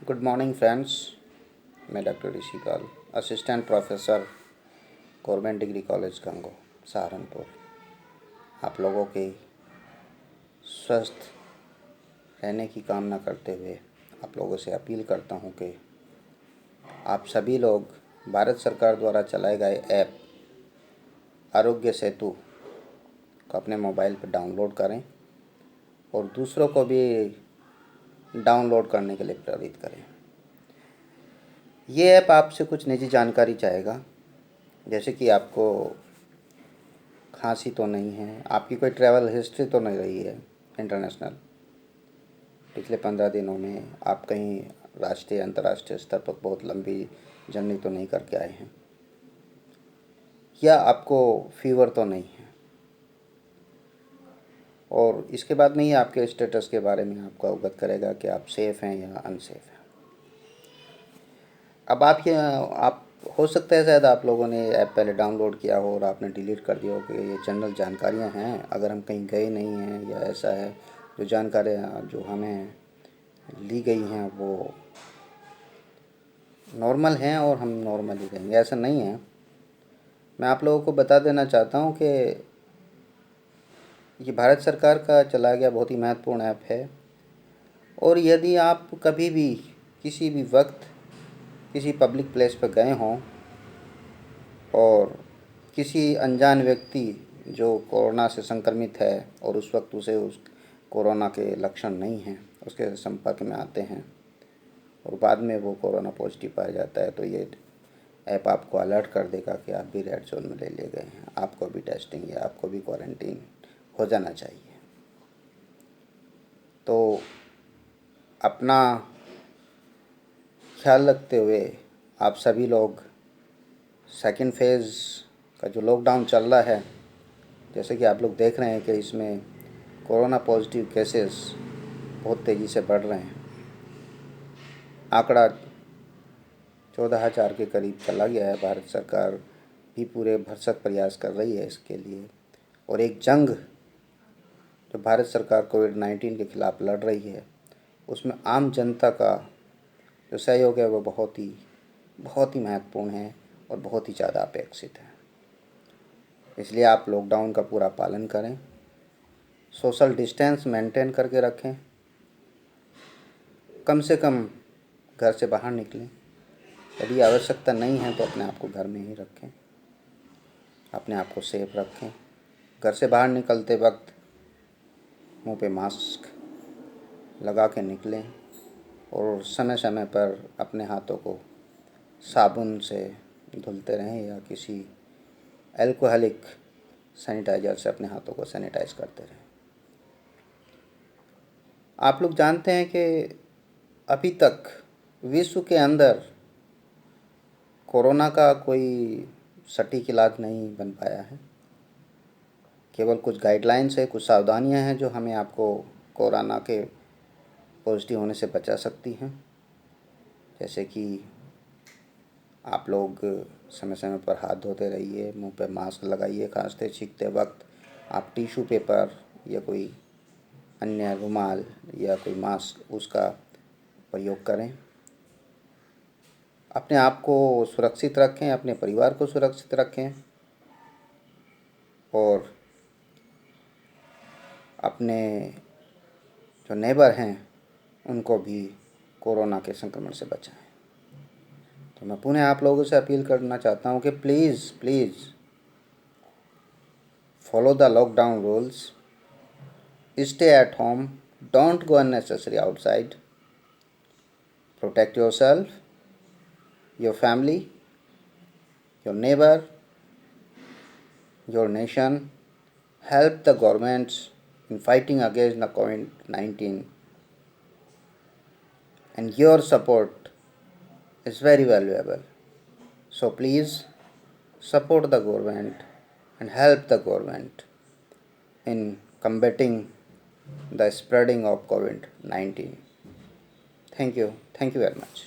Good morning friends. मैं doctor Rishipal, assistant professor, government degree college Gangoh, Saharanpur. आप लोगों के स्वस्थ रहने की कामना करते हुए आप लोगों से अपील करता हूं कि आप सभी लोग भारत सरकार द्वारा चलाए गए ऐप आरोग्य सेतु को अपने मोबाइल पर डाउनलोड करें और दूसरों को भी डाउनलोड करने के लिए प्रेरित करें। ये ऐप आपसे कुछ निजी जानकारी चाहेगा, जैसे कि आपको खांसी तो नहीं है, आपकी कोई ट्रैवल हिस्ट्री तो नहीं रही है इंटरनेशनल, पिछले 15 दिनों में आप कहीं राष्ट्रीय अंतर्राष्ट्रीय स्तर पर बहुत लंबी जर्नी तो नहीं करके आए हैं, या आपको फीवर तो नहीं है, और इसके बाद में ही आपके स्टेटस के बारे में आपको अवगत करेगा कि आप सेफ़ हैं या अनसेफ हैं। अब आप हो सकता है शायद आप लोगों ने ऐप पहले डाउनलोड किया हो और आपने डिलीट कर दिया हो कि ये जनरल जानकारियां हैं, अगर हम कहीं गए नहीं हैं या ऐसा है, जो जानकारियां जो हमें ली गई हैं वो नॉर्मल हैं और हम नॉर्मल ही रहेंगे, ऐसा नहीं है। मैं आप लोगों को बता देना चाहता हूँ कि ये भारत सरकार का चलाया गया बहुत ही महत्वपूर्ण ऐप है, और यदि आप कभी भी किसी भी वक्त किसी पब्लिक प्लेस पर गए हों और किसी अनजान व्यक्ति जो कोरोना से संक्रमित है और उस वक्त उसे उस कोरोना के लक्षण नहीं हैं, उसके संपर्क में आते हैं और बाद में वो कोरोना पॉजिटिव पाया जाता है, तो ये ऐप आपको अलर्ट कर देगा कि आप भी रेड जोन में ले लिए गए हैं, आपको भी टेस्टिंग या आपको भी क्वारंटीन हो जाना चाहिए। तो अपना ख्याल रखते हुए आप सभी लोग सेकेंड फेज़ का जो लॉकडाउन चल रहा है, जैसे कि आप लोग देख रहे हैं कि इसमें कोरोना पॉजिटिव केसेस बहुत तेज़ी से बढ़ रहे हैं। आंकड़ा 14,000 के करीब चला गया है। भारत सरकार भी पूरे भरसक प्रयास कर रही है इसके लिए, और एक जंग जो भारत सरकार कोविड-19 के ख़िलाफ़ लड़ रही है, उसमें आम जनता का जो सहयोग है वो बहुत ही महत्वपूर्ण है और बहुत ही ज़्यादा अपेक्षित है। इसलिए आप लॉकडाउन का पूरा पालन करें, सोशल डिस्टेंस मेंटेन करके रखें, कम से कम घर से बाहर निकलें, यदि आवश्यकता नहीं है तो अपने आप को घर में ही रखें, अपने आप को सेफ रखें। घर से बाहर निकलते वक्त मुंह पे मास्क लगा के निकलें और समय समय पर अपने हाथों को साबुन से धुलते रहें या किसी अल्कोहलिक सैनिटाइज़र से अपने हाथों को सैनिटाइज करते रहें। आप लोग जानते हैं कि अभी तक विश्व के अंदर कोरोना का कोई सटीक इलाज नहीं बन पाया है। केवल कुछ गाइडलाइंस है, कुछ सावधानियां हैं जो हमें आपको कोरोना के पॉजिटिव होने से बचा सकती हैं, जैसे कि आप लोग समय समय पर हाथ धोते रहिए, मुंह पर मास्क लगाइए, खांसते छींकते वक्त आप टिश्यू पेपर या कोई अन्य रुमाल या कोई मास्क उसका प्रयोग करें। अपने आप को सुरक्षित रखें, अपने परिवार को सुरक्षित रखें और अपने जो नेबर हैं उनको भी कोरोना के संक्रमण से बचाएं। तो मैं पुनः आप लोगों से अपील करना चाहता हूं कि please follow the lockdown rules, stay at home, don't go unnecessary outside, protect yourself, your family, your neighbor, your nation. Help the governments in fighting against the COVID-19, and your support is very valuable. So please support the government and help the government in combating the spreading of COVID-19. Thank you very much.